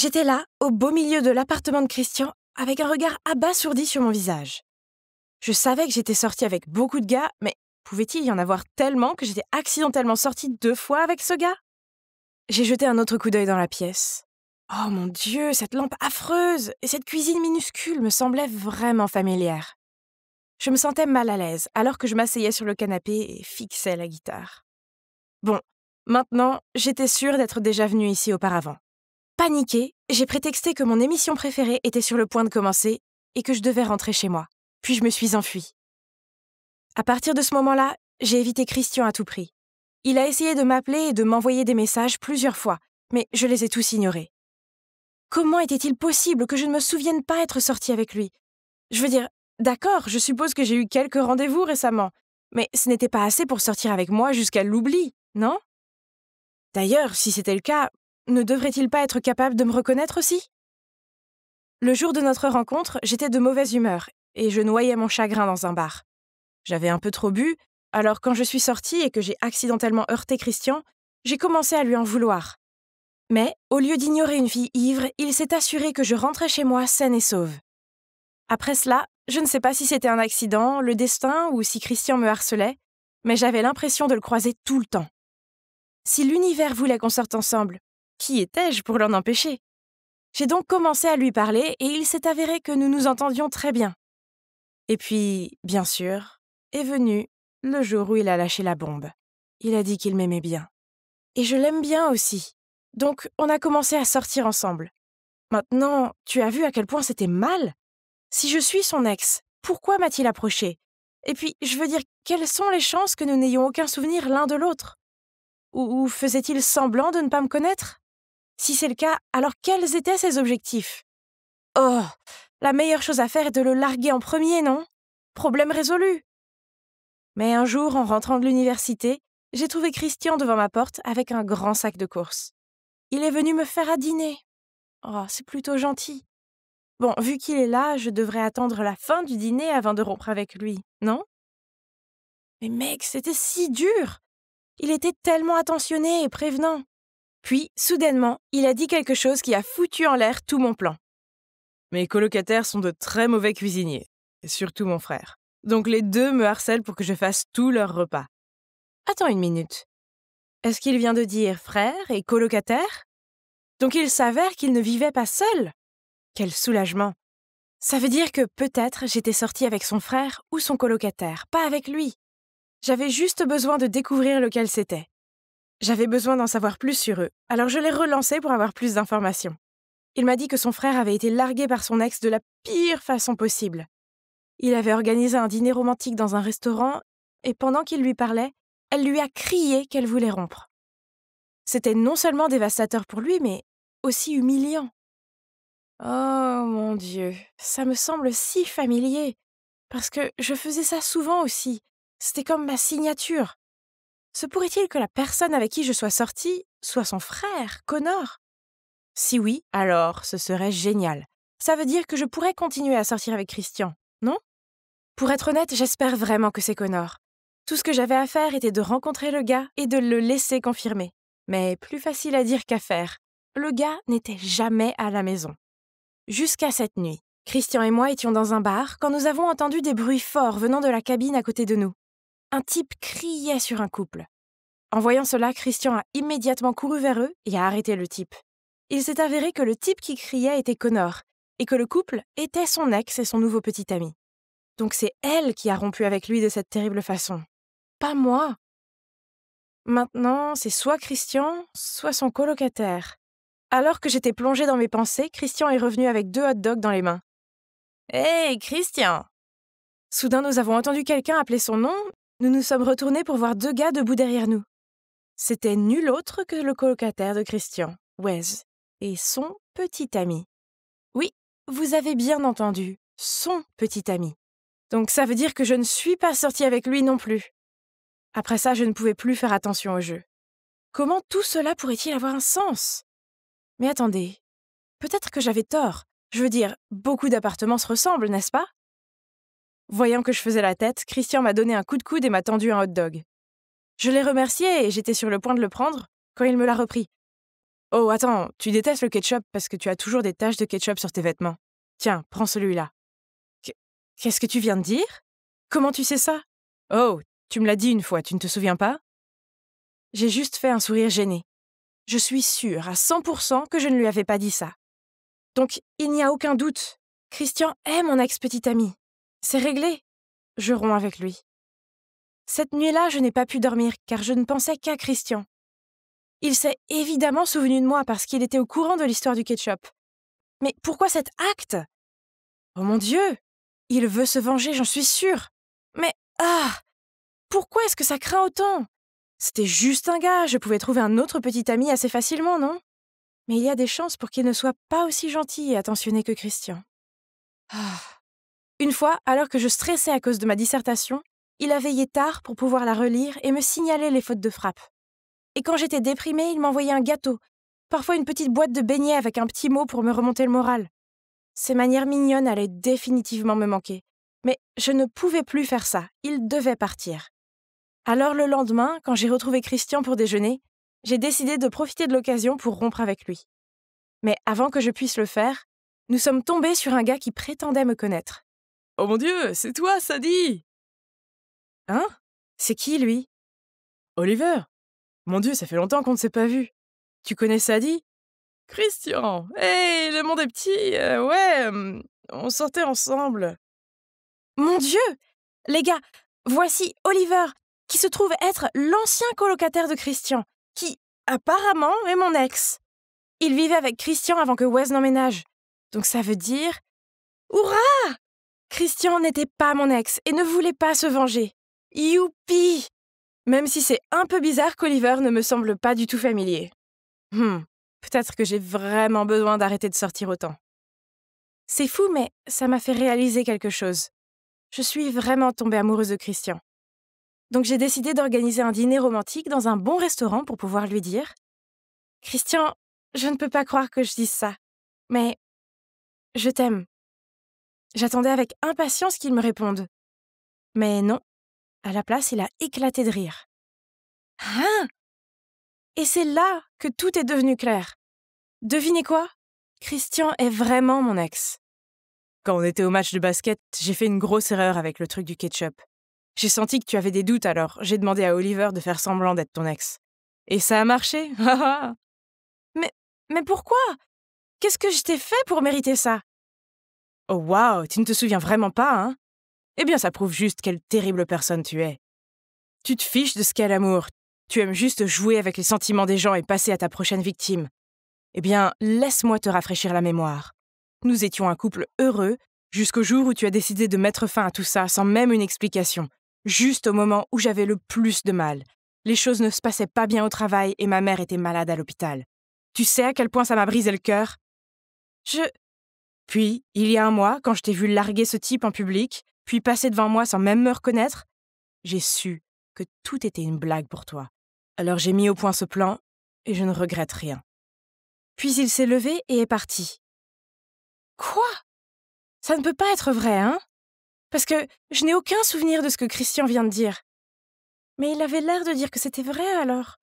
J'étais là, au beau milieu de l'appartement de Christian, avec un regard abasourdi sur mon visage. Je savais que j'étais sortie avec beaucoup de gars, mais pouvait-il y en avoir tellement que j'étais accidentellement sortie 2 fois avec ce gars? J'ai jeté un autre coup d'œil dans la pièce. Oh mon Dieu, cette lampe affreuse et cette cuisine minuscule me semblaient vraiment familières. Je me sentais mal à l'aise alors que je m'asseyais sur le canapé et fixais la guitare. Bon, maintenant, j'étais sûre d'être déjà venue ici auparavant. Paniquée, j'ai prétexté que mon émission préférée était sur le point de commencer et que je devais rentrer chez moi. Puis je me suis enfuie. À partir de ce moment-là, j'ai évité Christian à tout prix. Il a essayé de m'appeler et de m'envoyer des messages plusieurs fois, mais je les ai tous ignorés. Comment était-il possible que je ne me souvienne pas être sortie avec lui? Je veux dire, d'accord, je suppose que j'ai eu quelques rendez-vous récemment, mais ce n'était pas assez pour sortir avec moi jusqu'à l'oubli, non? D'ailleurs, si c'était le cas, ne devrait-il pas être capable de me reconnaître aussi? Le jour de notre rencontre, j'étais de mauvaise humeur et je noyais mon chagrin dans un bar. J'avais un peu trop bu, alors quand je suis sortie et que j'ai accidentellement heurté Christian, j'ai commencé à lui en vouloir. Mais, au lieu d'ignorer une fille ivre, il s'est assuré que je rentrais chez moi saine et sauve. Après cela, je ne sais pas si c'était un accident, le destin ou si Christian me harcelait, mais j'avais l'impression de le croiser tout le temps. Si l'univers voulait qu'on sorte ensemble, qui étais-je pour l'en empêcher? J'ai donc commencé à lui parler et il s'est avéré que nous nous entendions très bien. Et puis, bien sûr, est venu le jour où il a lâché la bombe. Il a dit qu'il m'aimait bien. Et je l'aime bien aussi. Donc, on a commencé à sortir ensemble. Maintenant, tu as vu à quel point c'était mal? Si je suis son ex, pourquoi m'a-t-il approché? Et puis, je veux dire, quelles sont les chances que nous n'ayons aucun souvenir l'un de l'autre? Ou faisait-il semblant de ne pas me connaître? Si c'est le cas, alors quels étaient ses objectifs? Oh, la meilleure chose à faire est de le larguer en premier, non? Problème résolu. Mais un jour, en rentrant de l'université, j'ai trouvé Christian devant ma porte avec un grand sac de courses. Il est venu me faire à dîner. Oh, c'est plutôt gentil. Bon, vu qu'il est là, je devrais attendre la fin du dîner avant de rompre avec lui, non? Mais mec, c'était si dur! Il était tellement attentionné et prévenant. Puis, soudainement, il a dit quelque chose qui a foutu en l'air tout mon plan. Mes colocataires sont de très mauvais cuisiniers, et surtout mon frère. Donc les deux me harcèlent pour que je fasse tous leurs repas. Attends une minute. Est-ce qu'il vient de dire frère et colocataire? Donc il s'avère qu'il ne vivait pas seul? Quel soulagement! Ça veut dire que peut-être j'étais sortie avec son frère ou son colocataire, pas avec lui. J'avais juste besoin de découvrir lequel c'était. J'avais besoin d'en savoir plus sur eux, alors je l'ai relancé pour avoir plus d'informations. Il m'a dit que son frère avait été largué par son ex de la pire façon possible. Il avait organisé un dîner romantique dans un restaurant, et pendant qu'il lui parlait, elle lui a crié qu'elle voulait rompre. C'était non seulement dévastateur pour lui, mais aussi humiliant. Oh mon Dieu, ça me semble si familier, parce que je faisais ça souvent aussi. C'était comme ma signature. Se pourrait-il que la personne avec qui je sois sortie soit son frère, Connor? Si oui, alors ce serait génial. Ça veut dire que je pourrais continuer à sortir avec Christian, non? Pour être honnête, j'espère vraiment que c'est Connor. Tout ce que j'avais à faire était de rencontrer le gars et de le laisser confirmer. Mais plus facile à dire qu'à faire. Le gars n'était jamais à la maison. Jusqu'à cette nuit, Christian et moi étions dans un bar quand nous avons entendu des bruits forts venant de la cabine à côté de nous. Un type criait sur un couple. En voyant cela, Christian a immédiatement couru vers eux et a arrêté le type. Il s'est avéré que le type qui criait était Connor et que le couple était son ex et son nouveau petit ami. Donc c'est elle qui a rompu avec lui de cette terrible façon. Pas moi. Maintenant, c'est soit Christian, soit son colocataire. Alors que j'étais plongée dans mes pensées, Christian est revenu avec 2 hot-dogs dans les mains. « Hey, Christian !» Soudain, nous avons entendu quelqu'un appeler son nom. Nous nous sommes retournés pour voir 2 gars debout derrière nous. C'était nul autre que le colocataire de Christian, Wes, et son petit ami. Oui, vous avez bien entendu, son petit ami. Donc ça veut dire que je ne suis pas sortie avec lui non plus. Après ça, je ne pouvais plus faire attention au jeu. Comment tout cela pourrait-il avoir un sens? Mais attendez, peut-être que j'avais tort. Je veux dire, beaucoup d'appartements se ressemblent, n'est-ce pas? Voyant que je faisais la tête, Christian m'a donné un coup de coude et m'a tendu un hot-dog. Je l'ai remercié et j'étais sur le point de le prendre quand il me l'a repris. Oh, attends, tu détestes le ketchup parce que tu as toujours des taches de ketchup sur tes vêtements. Tiens, prends celui-là. Qu- Qu'est-ce que tu viens de dire? Comment tu sais ça? Oh, tu me l'as dit une fois, tu ne te souviens pas? J'ai juste fait un sourire gêné. Je suis sûre à 100% que je ne lui avais pas dit ça. Donc, il n'y a aucun doute. Christian est mon ex-petite amie. C'est réglé. Je romps avec lui. Cette nuit-là, je n'ai pas pu dormir car je ne pensais qu'à Christian. Il s'est évidemment souvenu de moi parce qu'il était au courant de l'histoire du ketchup. Mais pourquoi cet acte? Oh mon Dieu! Il veut se venger, j'en suis sûre. Mais, pourquoi est-ce que ça craint autant? C'était juste un gars, je pouvais trouver un autre petit ami assez facilement, non? Mais il y a des chances pour qu'il ne soit pas aussi gentil et attentionné que Christian. Ah. Une fois, alors que je stressais à cause de ma dissertation, il a veillé tard pour pouvoir la relire et me signaler les fautes de frappe. Et quand j'étais déprimée, il m'envoyait un gâteau, parfois une petite boîte de beignets avec un petit mot pour me remonter le moral. Ces manières mignonnes allaient définitivement me manquer. Mais je ne pouvais plus faire ça, il devait partir. Alors le lendemain, quand j'ai retrouvé Christian pour déjeuner, j'ai décidé de profiter de l'occasion pour rompre avec lui. Mais avant que je puisse le faire, nous sommes tombés sur un gars qui prétendait me connaître. Oh mon Dieu, c'est toi, Sadie! Hein? C'est qui, lui? Oliver! Mon Dieu, ça fait longtemps qu'on ne s'est pas vu. Tu connais Sadie? Christian! Hey, le monde est petit! On sortait ensemble. Mon Dieu! Les gars, voici Oliver, qui se trouve être l'ancien colocataire de Christian, qui, apparemment, est mon ex. Il vivait avec Christian avant que Wes n'emménage. Donc ça veut dire... Hurrah! Christian n'était pas mon ex et ne voulait pas se venger. Youpi! Même si c'est un peu bizarre qu'Oliver ne me semble pas du tout familier. Peut-être que j'ai vraiment besoin d'arrêter de sortir autant. C'est fou, mais ça m'a fait réaliser quelque chose. Je suis vraiment tombée amoureuse de Christian. Donc j'ai décidé d'organiser un dîner romantique dans un bon restaurant pour pouvoir lui dire « Christian, je ne peux pas croire que je dise ça, mais je t'aime. » J'attendais avec impatience qu'il me réponde. Mais non, à la place, il a éclaté de rire. « Hein? » Et c'est là que tout est devenu clair. Devinez quoi? Christian est vraiment mon ex. Quand on était au match de basket, j'ai fait une grosse erreur avec le truc du ketchup. J'ai senti que tu avais des doutes, alors j'ai demandé à Oliver de faire semblant d'être ton ex. Et ça a marché. Mais pourquoi? Qu'est-ce que je t'ai fait pour mériter ça? Oh waouh, tu ne te souviens vraiment pas, hein? Eh bien, ça prouve juste quelle terrible personne tu es. Tu te fiches de ce qu'est l'amour. Tu aimes juste jouer avec les sentiments des gens et passer à ta prochaine victime. Eh bien, laisse-moi te rafraîchir la mémoire. Nous étions un couple heureux jusqu'au jour où tu as décidé de mettre fin à tout ça sans même une explication. Juste au moment où j'avais le plus de mal. Les choses ne se passaient pas bien au travail et ma mère était malade à l'hôpital. Tu sais à quel point ça m'a brisé le cœur? Puis, il y a un mois, quand je t'ai vu larguer ce type en public, puis passer devant moi sans même me reconnaître, j'ai su que tout était une blague pour toi. Alors j'ai mis au point ce plan et je ne regrette rien. Puis il s'est levé et est parti. Quoi? Ça ne peut pas être vrai, hein? Parce que je n'ai aucun souvenir de ce que Christian vient de dire. Mais il avait l'air de dire que c'était vrai alors.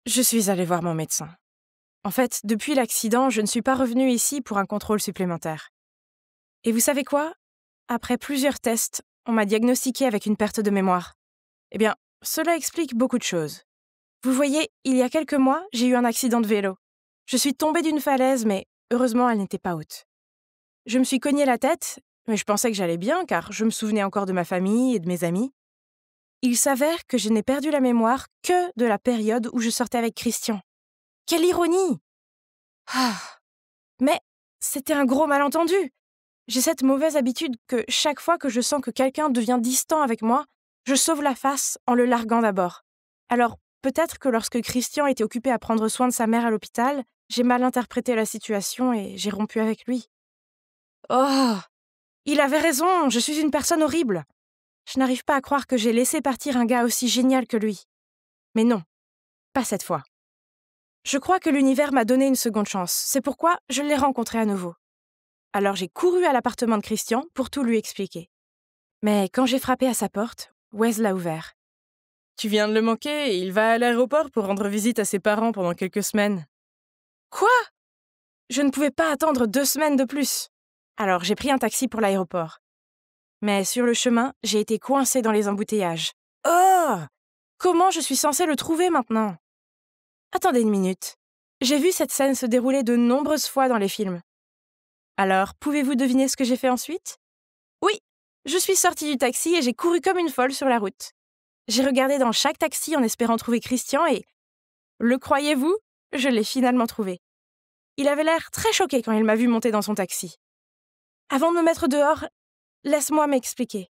Je suis allée voir mon médecin. En fait, depuis l'accident, je ne suis pas revenue ici pour un contrôle supplémentaire. Et vous savez quoi? Après plusieurs tests, on m'a diagnostiquée avec une perte de mémoire. Eh bien, cela explique beaucoup de choses. Vous voyez, il y a quelques mois, j'ai eu un accident de vélo. Je suis tombée d'une falaise, mais heureusement, elle n'était pas haute. Je me suis cognée la tête, mais je pensais que j'allais bien, car je me souvenais encore de ma famille et de mes amis. Il s'avère que je n'ai perdu la mémoire que de la période où je sortais avec Christian. Quelle ironie! Mais c'était un gros malentendu. J'ai cette mauvaise habitude que chaque fois que je sens que quelqu'un devient distant avec moi, je sauve la face en le larguant d'abord. Alors, peut-être que lorsque Christian était occupé à prendre soin de sa mère à l'hôpital, j'ai mal interprété la situation et j'ai rompu avec lui. Oh! Il avait raison, je suis une personne horrible. Je n'arrive pas à croire que j'ai laissé partir un gars aussi génial que lui. Mais non, pas cette fois. Je crois que l'univers m'a donné une seconde chance, c'est pourquoi je l'ai rencontré à nouveau. Alors j'ai couru à l'appartement de Christian pour tout lui expliquer. Mais quand j'ai frappé à sa porte, Wes l'a ouvert. Tu viens de le manquer et il va à l'aéroport pour rendre visite à ses parents pendant quelques semaines. Quoi? Je ne pouvais pas attendre 2 semaines de plus. Alors j'ai pris un taxi pour l'aéroport. Mais sur le chemin, j'ai été coincée dans les embouteillages. Oh! Comment je suis censée le trouver maintenant? Attendez une minute. J'ai vu cette scène se dérouler de nombreuses fois dans les films. Alors, pouvez-vous deviner ce que j'ai fait ensuite? Oui, je suis sortie du taxi et j'ai couru comme une folle sur la route. J'ai regardé dans chaque taxi en espérant trouver Christian et, le croyez-vous, je l'ai finalement trouvé. Il avait l'air très choqué quand il m'a vu monter dans son taxi. Avant de me mettre dehors, laisse-moi m'expliquer.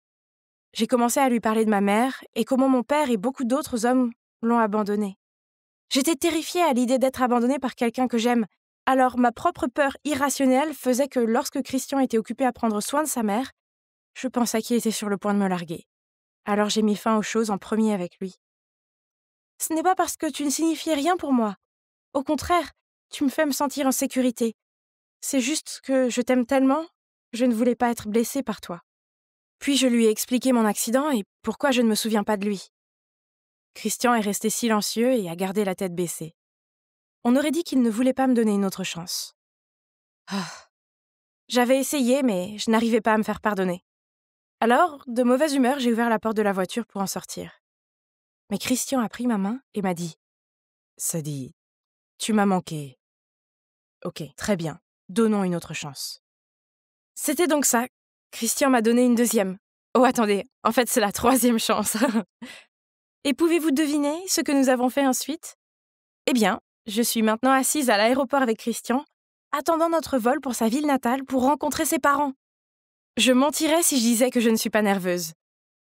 J'ai commencé à lui parler de ma mère et comment mon père et beaucoup d'autres hommes l'ont abandonnée. J'étais terrifiée à l'idée d'être abandonnée par quelqu'un que j'aime. Alors ma propre peur irrationnelle faisait que lorsque Christian était occupé à prendre soin de sa mère, je pensais qu'il était sur le point de me larguer. Alors j'ai mis fin aux choses en premier avec lui. Ce n'est pas parce que tu ne signifiais rien pour moi. Au contraire, tu me fais me sentir en sécurité. C'est juste que je t'aime tellement, je ne voulais pas être blessée par toi. Puis je lui ai expliqué mon accident et pourquoi je ne me souviens pas de lui. Christian est resté silencieux et a gardé la tête baissée. On aurait dit qu'il ne voulait pas me donner une autre chance. Ah. J'avais essayé, mais je n'arrivais pas à me faire pardonner. Alors, de mauvaise humeur, j'ai ouvert la porte de la voiture pour en sortir. Mais Christian a pris ma main et m'a dit « Sadie, tu m'as manqué. Ok, très bien, donnons une autre chance. » C'était donc ça. Christian m'a donné une deuxième. Oh, attendez, en fait, c'est la troisième chance. Et pouvez-vous deviner ce que nous avons fait ensuite? Eh bien, je suis maintenant assise à l'aéroport avec Christian, attendant notre vol pour sa ville natale pour rencontrer ses parents. Je mentirais si je disais que je ne suis pas nerveuse.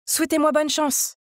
Souhaitez-moi bonne chance.